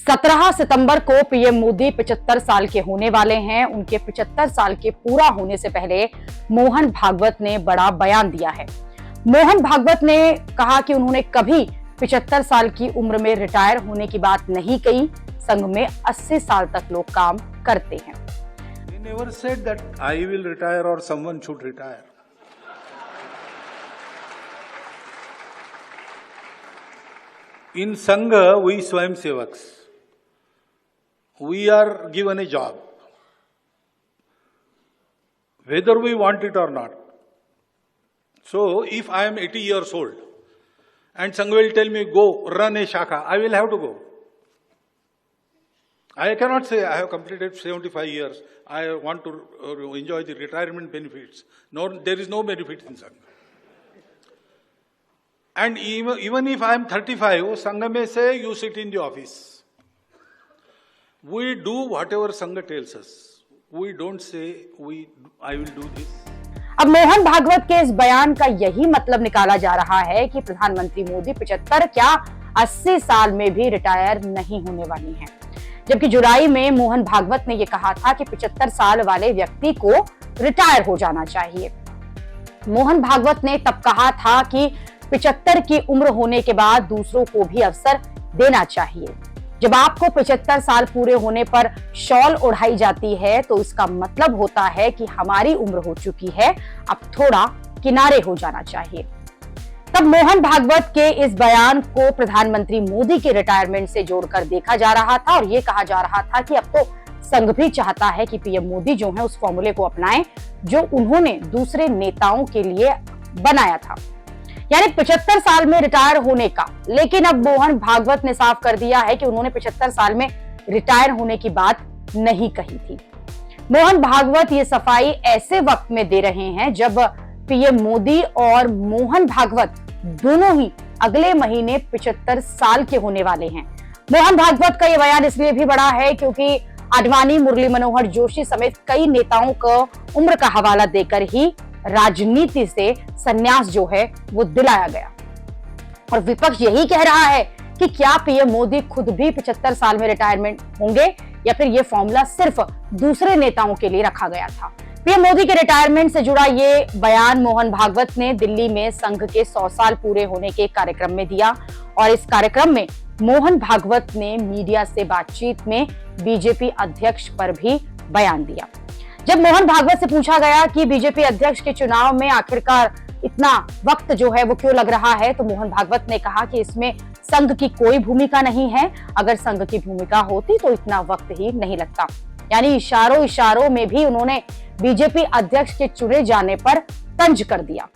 17 सितंबर को पीएम मोदी 75 साल के होने वाले हैं। उनके 75 साल के पूरा होने से पहले मोहन भागवत ने बड़ा बयान दिया है। मोहन भागवत ने कहा कि उन्होंने कभी 75 साल की उम्र में रिटायर होने की बात नहीं कही। संघ में 80 साल तक लोग काम करते हैं। He never said that I will retire or someone should retire. In Sangha, we Swayamsevaks, we are given a job, whether we want it or not. So, if I am 80 years old and Sangha will tell me, go run a shaka, I will have to go. I cannot say I have completed 75 years, I want to enjoy the retirement benefits. No, there is no benefit in Sangha. And even if I am 35, Sangha may say, you sit in the office. We do whatever Sangha tells us. We don't say, I will do this. अब मोहन भागवत के इस बयान का यही मतलब निकाला जा रहा है कि प्रधानमंत्री मोदी 75 क्या 80 साल में भी रिटायर नहीं होने वाली हैं। जबकि जुलाई में मोहन भागवत ने यह कहा था कि 75 साल वाले व्यक्ति को रिटायर हो जाना चाहिए। मोहन भागवत ने तब कहा था कि 75 की उम्र होने के बाद दूसरों को भी अवसर देना चाहिए। जब आपको 75 साल पूरे होने पर शॉल ओढ़ाई जाती है तो इसका मतलब होता है कि हमारी उम्र हो चुकी है, अब थोड़ा किनारे हो जाना चाहिए। तब मोहन भागवत के इस बयान को प्रधानमंत्री मोदी के रिटायरमेंट से जोड़कर देखा जा रहा था और ये कहा जा रहा था कि अब तो संघ भी चाहता है कि पीएम मोदी जो है उस फॉर्मूले को अपनाएं जो उन्होंने दूसरे नेताओं के लिए बनाया था, यानी 75 साल में रिटायर होने का। लेकिन अब मोहन भागवत ने साफ कर दिया है कि उन्होंने 75 साल में रिटायर होने की बात नहीं कही थी। मोहन भागवत ये सफाई ऐसे वक्त में दे रहे हैं जब पीएम मोदी और मोहन भागवत दोनों ही अगले महीने 75 साल के होने वाले हैं। मोहन भागवत का ये बयान इसलिए भी बड़ा है क्योंकि आडवाणी, मुरली मनोहर जोशी समेत कई नेताओं को उम्र का हवाला देकर ही राजनीति से संन्यास जो है वो दिलाया गया। और विपक्ष यही कह रहा है कि क्या पीएम मोदी खुद भी 75 साल में रिटायरमेंट होंगे या फिर ये फॉर्मूला सिर्फ दूसरे नेताओं के लिए रखा गया था। पीएम मोदी के रिटायरमेंट से जुड़ा ये बयान मोहन भागवत ने दिल्ली में संघ के 100 साल पूरे होने के कार्यक्रम में दिया और इस कार्यक्रम में मोहन भागवत ने मीडिया से बातचीत में बीजेपी अध्यक्ष पर भी बयान दिया। जब मोहन भागवत से पूछा गया कि बीजेपी अध्यक्ष के चुनाव में आखिरकार इतना वक्त जो है वो क्यों लग रहा है, तो मोहन भागवत ने कहा कि इसमें संघ की कोई भूमिका नहीं है। अगर संघ की भूमिका होती तो इतना वक्त ही नहीं लगता। यानी इशारों में भी उन्होंने बीजेपी अध्यक्ष के चुने जाने पर तंज कर दिया।